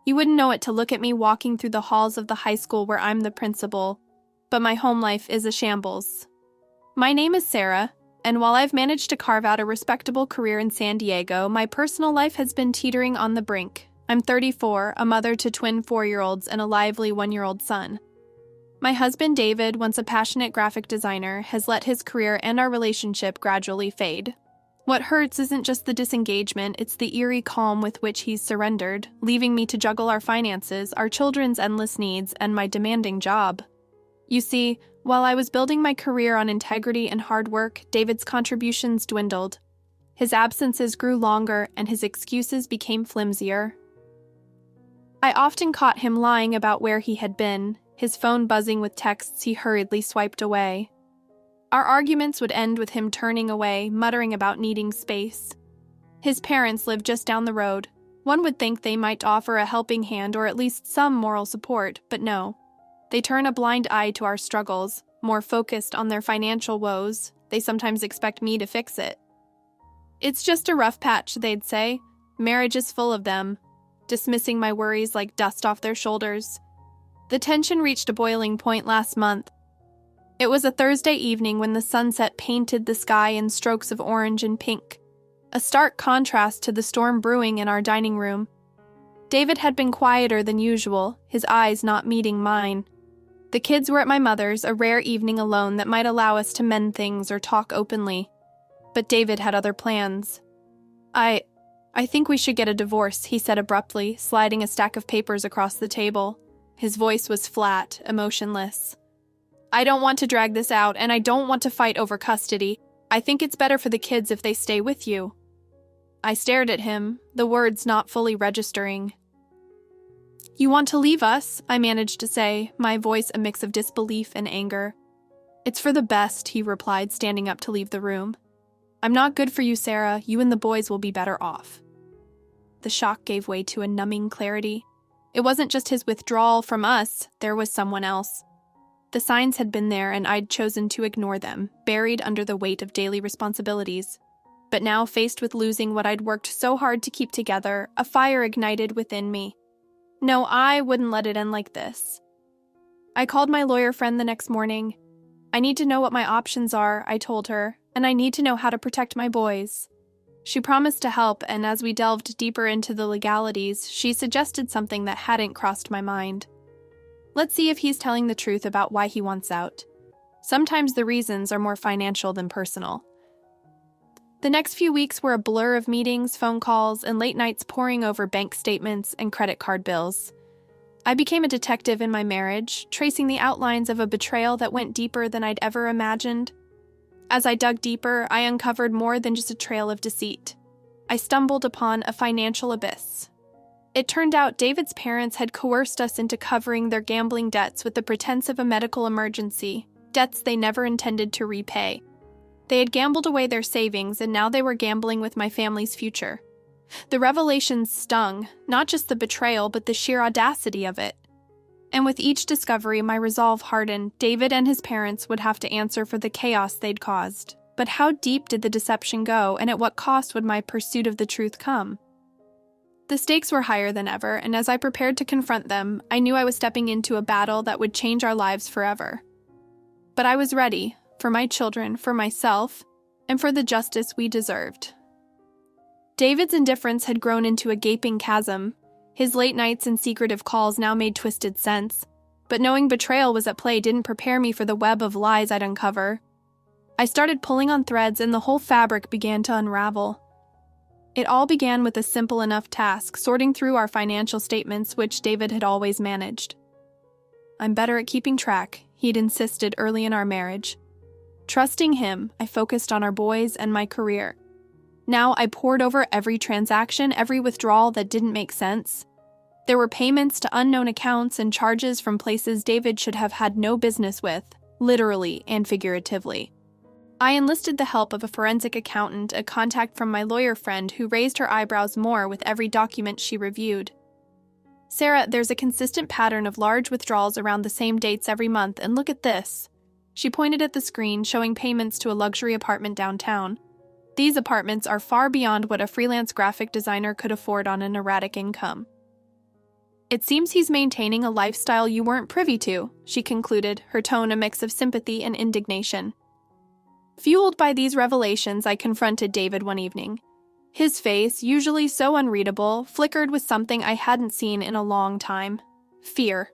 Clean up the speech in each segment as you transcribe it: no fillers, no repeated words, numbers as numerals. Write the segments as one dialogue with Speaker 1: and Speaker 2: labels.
Speaker 1: You wouldn't know it to look at me walking through the halls of the high school where I'm the principal, but my home life is a shambles. My name is Sarah, and while I've managed to carve out a respectable career in San Diego, my personal life has been teetering on the brink. I'm 34, a mother to twin 4-year-olds and a lively 1-year-old son. My husband, David, once a passionate graphic designer, has let his career and our relationship gradually fade. What hurts isn't just the disengagement, it's the eerie calm with which he's surrendered, leaving me to juggle our finances, our children's endless needs, and my demanding job. You see, while I was building my career on integrity and hard work, David's contributions dwindled. His absences grew longer, and his excuses became flimsier. I often caught him lying about where he had been, his phone buzzing with texts he hurriedly swiped away. Our arguments would end with him turning away, muttering about needing space. His parents lived just down the road. One would think they might offer a helping hand or at least some moral support, but no. They turn a blind eye to our struggles, more focused on their financial woes. They sometimes expect me to fix it. It's just a rough patch, they'd say. Marriage is full of them, dismissing my worries like dust off their shoulders. The tension reached a boiling point last month. It was a Thursday evening when the sunset painted the sky in strokes of orange and pink, a stark contrast to the storm brewing in our dining room. David had been quieter than usual, his eyes not meeting mine. The kids were at my mother's, a rare evening alone that might allow us to mend things or talk openly. But David had other plans. I think we should get a divorce, he said abruptly, sliding a stack of papers across the table. His voice was flat, emotionless. I don't want to drag this out, and I don't want to fight over custody. I think it's better for the kids if they stay with you. I stared at him, the words not fully registering. You want to leave us? I managed to say, my voice a mix of disbelief and anger. It's for the best, he replied, standing up to leave the room. I'm not good for you, Sarah. You and the boys will be better off. The shock gave way to a numbing clarity. It wasn't just his withdrawal from us, there was someone else. The signs had been there, and I'd chosen to ignore them, buried under the weight of daily responsibilities. But now, faced with losing what I'd worked so hard to keep together, a fire ignited within me. No, I wouldn't let it end like this. I called my lawyer friend the next morning. I need to know what my options are, I told her, and I need to know how to protect my boys. She promised to help, and as we delved deeper into the legalities, she suggested something that hadn't crossed my mind. Let's see if he's telling the truth about why he wants out. Sometimes the reasons are more financial than personal. The next few weeks were a blur of meetings, phone calls, and late nights poring over bank statements and credit card bills. I became a detective in my marriage, tracing the outlines of a betrayal that went deeper than I'd ever imagined. As I dug deeper, I uncovered more than just a trail of deceit. I stumbled upon a financial abyss. It turned out David's parents had coerced us into covering their gambling debts with the pretense of a medical emergency, debts they never intended to repay. They had gambled away their savings, and now they were gambling with my family's future. The revelations stung, not just the betrayal, but the sheer audacity of it. And with each discovery, my resolve hardened. David and his parents would have to answer for the chaos they'd caused. But how deep did the deception go, and at what cost would my pursuit of the truth come? The stakes were higher than ever, and as I prepared to confront them, I knew I was stepping into a battle that would change our lives forever. But I was ready, for my children, for myself, and for the justice we deserved. David's indifference had grown into a gaping chasm. His late nights and secretive calls now made twisted sense, but knowing betrayal was at play didn't prepare me for the web of lies I'd uncover. I started pulling on threads, and the whole fabric began to unravel. It all began with a simple enough task, sorting through our financial statements, which David had always managed. I'm better at keeping track, he'd insisted early in our marriage. Trusting him, I focused on our boys and my career. Now I pored over every transaction, every withdrawal that didn't make sense. There were payments to unknown accounts and charges from places David should have had no business with, literally and figuratively. I enlisted the help of a forensic accountant, a contact from my lawyer friend who raised her eyebrows more with every document she reviewed. Sarah, there's a consistent pattern of large withdrawals around the same dates every month, and look at this. She pointed at the screen, showing payments to a luxury apartment downtown. These apartments are far beyond what a freelance graphic designer could afford on an erratic income. It seems he's maintaining a lifestyle you weren't privy to, she concluded, her tone a mix of sympathy and indignation. Fueled by these revelations, I confronted David one evening. His face, usually so unreadable, flickered with something I hadn't seen in a long time. Fear.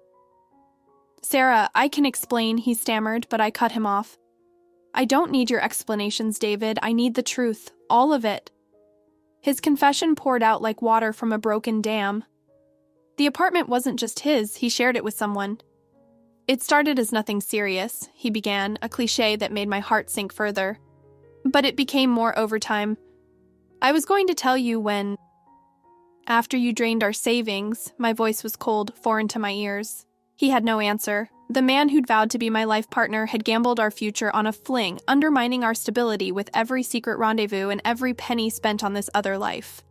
Speaker 1: "Sarah, I can explain," he stammered, but I cut him off. "I don't need your explanations, David. I need the truth. All of it." His confession poured out like water from a broken dam. The apartment wasn't just his, he shared it with someone. "It started as nothing serious," he began, a cliché that made my heart sink further. "But it became more over time. I was going to tell you when... After you drained our savings," my voice was cold, foreign to my ears. He had no answer. The man who'd vowed to be my life partner had gambled our future on a fling, undermining our stability with every secret rendezvous and every penny spent on this other life.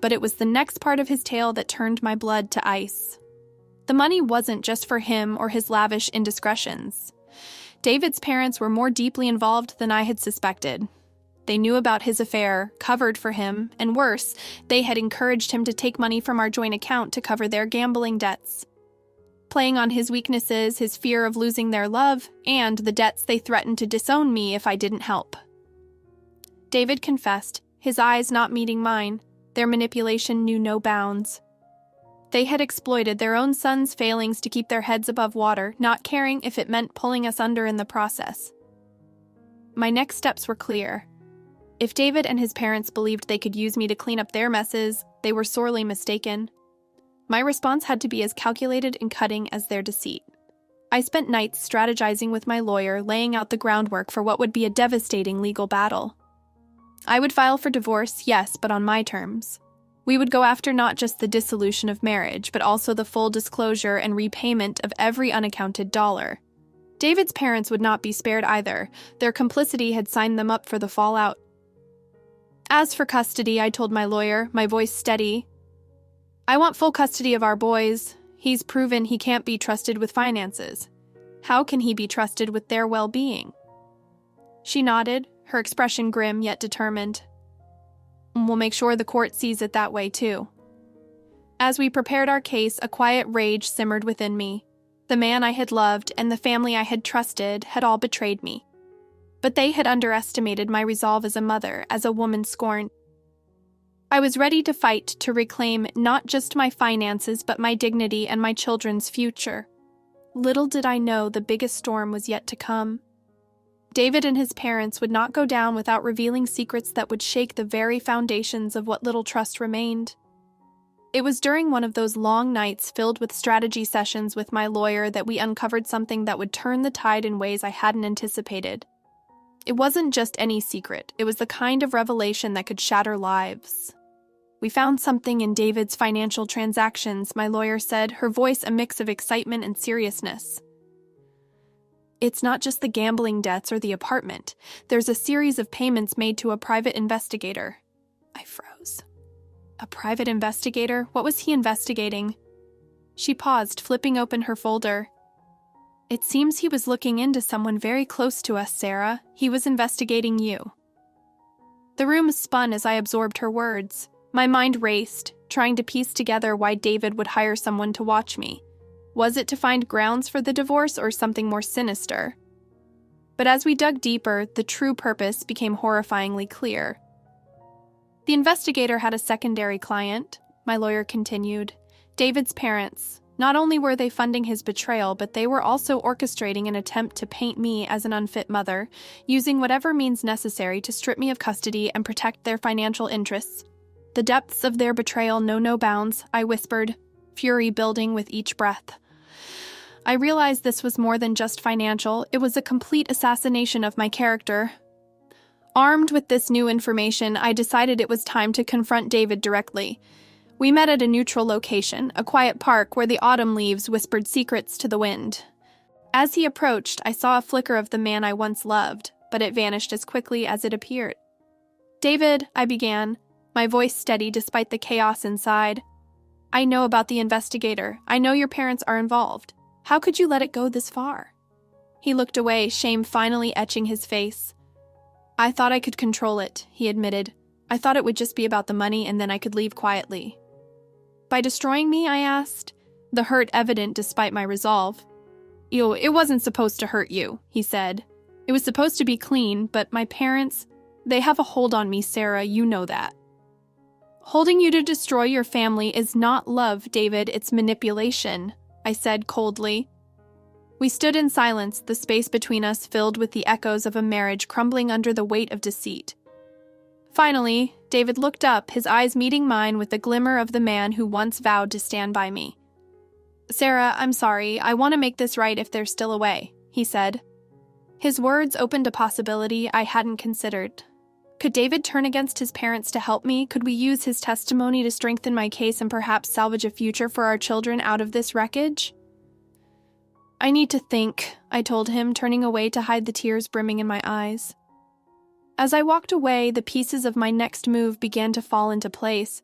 Speaker 1: But it was the next part of his tale that turned my blood to ice. The money wasn't just for him or his lavish indiscretions. David's parents were more deeply involved than I had suspected. They knew about his affair, covered for him, and worse, they had encouraged him to take money from our joint account to cover their gambling debts. Playing on his weaknesses, his fear of losing their love, and the debts they threatened to disown me if I didn't help. David confessed, his eyes not meeting mine. Their manipulation knew no bounds. They had exploited their own son's failings to keep their heads above water, not caring if it meant pulling us under in the process. My next steps were clear. If David and his parents believed they could use me to clean up their messes, they were sorely mistaken. My response had to be as calculated and cutting as their deceit. I spent nights strategizing with my lawyer, laying out the groundwork for what would be a devastating legal battle. I would file for divorce, yes, but on my terms. We would go after not just the dissolution of marriage, but also the full disclosure and repayment of every unaccounted dollar. David's parents would not be spared either. Their complicity had signed them up for the fallout. As for custody, I told my lawyer, my voice steady, "I want full custody of our boys. He's proven he can't be trusted with finances. How can he be trusted with their well-being?" She nodded, her expression grim yet determined. "We'll make sure the court sees it that way, too." As we prepared our case, a quiet rage simmered within me. The man I had loved and the family I had trusted had all betrayed me. But they had underestimated my resolve as a mother, as a woman scorned. I was ready to fight to reclaim not just my finances, but my dignity and my children's future. Little did I know the biggest storm was yet to come. David and his parents would not go down without revealing secrets that would shake the very foundations of what little trust remained. It was during one of those long nights filled with strategy sessions with my lawyer that we uncovered something that would turn the tide in ways I hadn't anticipated. It wasn't just any secret, it was the kind of revelation that could shatter lives. "We found something in David's financial transactions," my lawyer said, her voice a mix of excitement and seriousness. "It's not just the gambling debts or the apartment. There's a series of payments made to a private investigator." I froze. A private investigator? What was he investigating? She paused, flipping open her folder. "It seems he was looking into someone very close to us, Sarah. He was investigating you." The room spun as I absorbed her words. My mind raced, trying to piece together why David would hire someone to watch me. Was it to find grounds for the divorce or something more sinister? But as we dug deeper, the true purpose became horrifyingly clear. The investigator had a secondary client, my lawyer continued. David's parents. Not only were they funding his betrayal, but they were also orchestrating an attempt to paint me as an unfit mother, using whatever means necessary to strip me of custody and protect their financial interests. The depths of their betrayal know no bounds, I whispered, fury building with each breath. I realized this was more than just financial, it was a complete assassination of my character. Armed with this new information, I decided it was time to confront David directly. We met at a neutral location, a quiet park where the autumn leaves whispered secrets to the wind. As he approached, I saw a flicker of the man I once loved, but it vanished as quickly as it appeared. "David," I began, my voice steady despite the chaos inside. "I know about the investigator. I know your parents are involved. How could you let it go this far?" He looked away, shame finally etching his face. "I thought I could control it," he admitted. "I thought it would just be about the money and then I could leave quietly." By destroying me, I asked, the hurt evident despite my resolve. It wasn't supposed to hurt you, he said. It was supposed to be clean, but my parents, they have a hold on me, Sarah, you know that. Holding you to destroy your family is not love, David, it's manipulation, I said coldly. We stood in silence, the space between us filled with the echoes of a marriage crumbling under the weight of deceit. Finally, David looked up, his eyes meeting mine with the glimmer of the man who once vowed to stand by me. Sarah, I'm sorry, I want to make this right if there's still a way, he said. His words opened a possibility I hadn't considered. Could David turn against his parents to help me? Could we use his testimony to strengthen my case and perhaps salvage a future for our children out of this wreckage? I need to think, I told him, turning away to hide the tears brimming in my eyes. As I walked away, the pieces of my next move began to fall into place.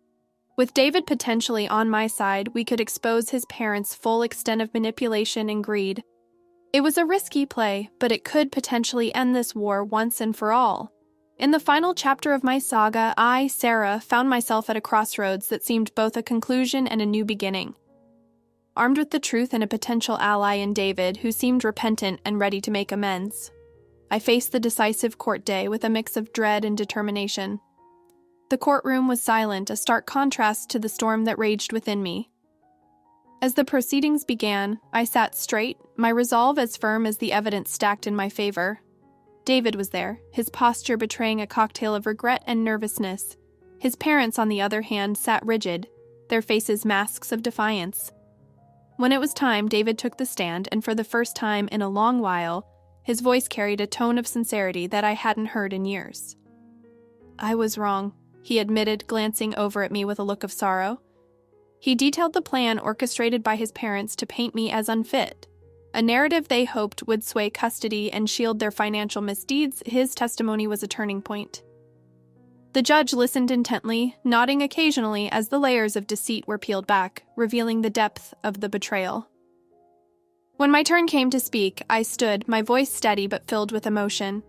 Speaker 1: With David potentially on my side, we could expose his parents' full extent of manipulation and greed. It was a risky play, but it could potentially end this war once and for all. In the final chapter of my saga, I, Sarah, found myself at a crossroads that seemed both a conclusion and a new beginning. Armed with the truth and a potential ally in David, who seemed repentant and ready to make amends, I faced the decisive court day with a mix of dread and determination. The courtroom was silent, a stark contrast to the storm that raged within me. As the proceedings began, I sat straight, my resolve as firm as the evidence stacked in my favor. David was there, his posture betraying a cocktail of regret and nervousness. His parents, on the other hand, sat rigid, their faces masks of defiance. When it was time, David took the stand, and for the first time in a long while, his voice carried a tone of sincerity that I hadn't heard in years. I was wrong, he admitted, glancing over at me with a look of sorrow. He detailed the plan orchestrated by his parents to paint me as unfit. A narrative they hoped would sway custody and shield their financial misdeeds. His testimony was a turning point. The judge listened intently, nodding occasionally as the layers of deceit were peeled back, revealing the depth of the betrayal. When my turn came to speak, I stood, my voice steady but filled with emotion.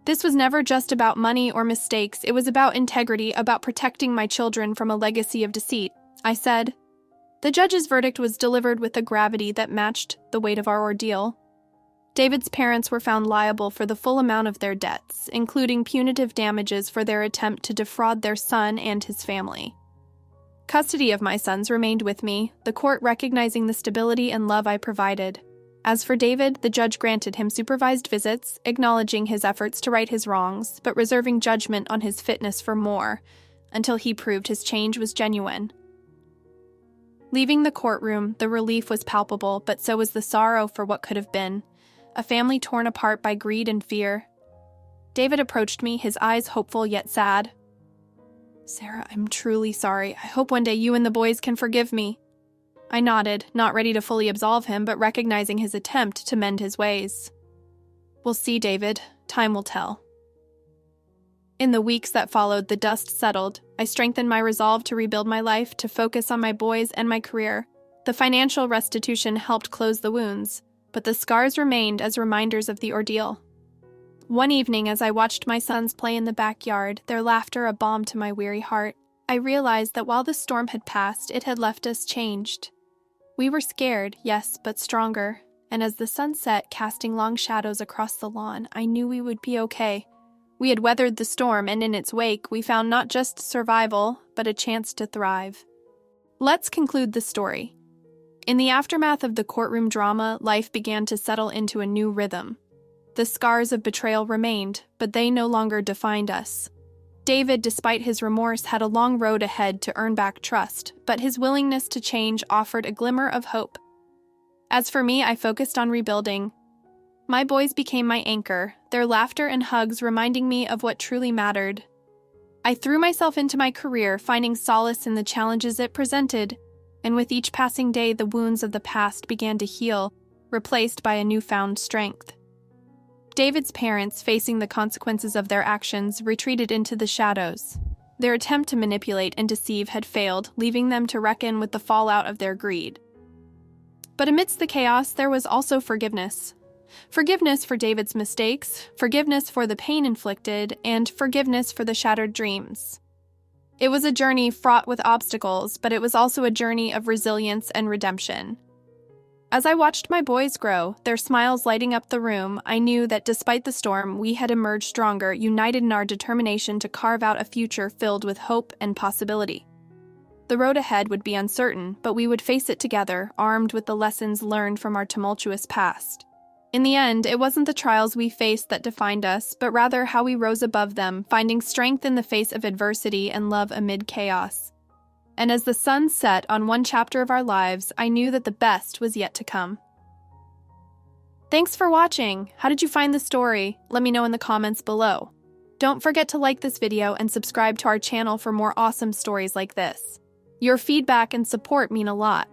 Speaker 1: This was never just about money or mistakes. It was about integrity, about protecting my children from a legacy of deceit. I said, the judge's verdict was delivered with a gravity that matched the weight of our ordeal. David's parents were found liable for the full amount of their debts, including punitive damages for their attempt to defraud their son and his family. Custody of my sons remained with me, the court recognizing the stability and love I provided. As for David, the judge granted him supervised visits, acknowledging his efforts to right his wrongs, but reserving judgment on his fitness for more, until he proved his change was genuine. Leaving the courtroom, the relief was palpable, but so was the sorrow for what could have been. A family torn apart by greed and fear. David approached me, his eyes hopeful yet sad. Sarah, I'm truly sorry. I hope one day you and the boys can forgive me. I nodded, not ready to fully absolve him, but recognizing his attempt to mend his ways. We'll see, David. Time will tell. In the weeks that followed, the dust settled. I strengthened my resolve to rebuild my life, to focus on my boys and my career. The financial restitution helped close the wounds, but the scars remained as reminders of the ordeal. One evening, as I watched my sons play in the backyard, their laughter a balm to my weary heart, I realized that while the storm had passed, it had left us changed. We were scared, yes, but stronger, and as the sun set, casting long shadows across the lawn, I knew we would be okay. We had weathered the storm, and in its wake, we found not just survival, but a chance to thrive. Let's conclude the story. In the aftermath of the courtroom drama, life began to settle into a new rhythm. The scars of betrayal remained, but they no longer defined us. David, despite his remorse, had a long road ahead to earn back trust, but his willingness to change offered a glimmer of hope. As for me, I focused on rebuilding. My boys became my anchor, their laughter and hugs reminding me of what truly mattered. I threw myself into my career, finding solace in the challenges it presented, and with each passing day, the wounds of the past began to heal, replaced by a newfound strength. David's parents, facing the consequences of their actions, retreated into the shadows. Their attempt to manipulate and deceive had failed, leaving them to reckon with the fallout of their greed. But amidst the chaos, there was also forgiveness. Forgiveness for David's mistakes, forgiveness for the pain inflicted, and forgiveness for the shattered dreams. It was a journey fraught with obstacles, but it was also a journey of resilience and redemption. As I watched my boys grow, their smiles lighting up the room, I knew that despite the storm, we had emerged stronger, united in our determination to carve out a future filled with hope and possibility. The road ahead would be uncertain, but we would face it together, armed with the lessons learned from our tumultuous past. In the end, it wasn't the trials we faced that defined us, but rather how we rose above them, finding strength in the face of adversity and love amid chaos. And as the sun set on one chapter of our lives, I knew that the best was yet to come. Thanks for watching. How did you find the story? Let me know in the comments below. Don't forget to like this video and subscribe to our channel for more awesome stories like this. Your feedback and support mean a lot.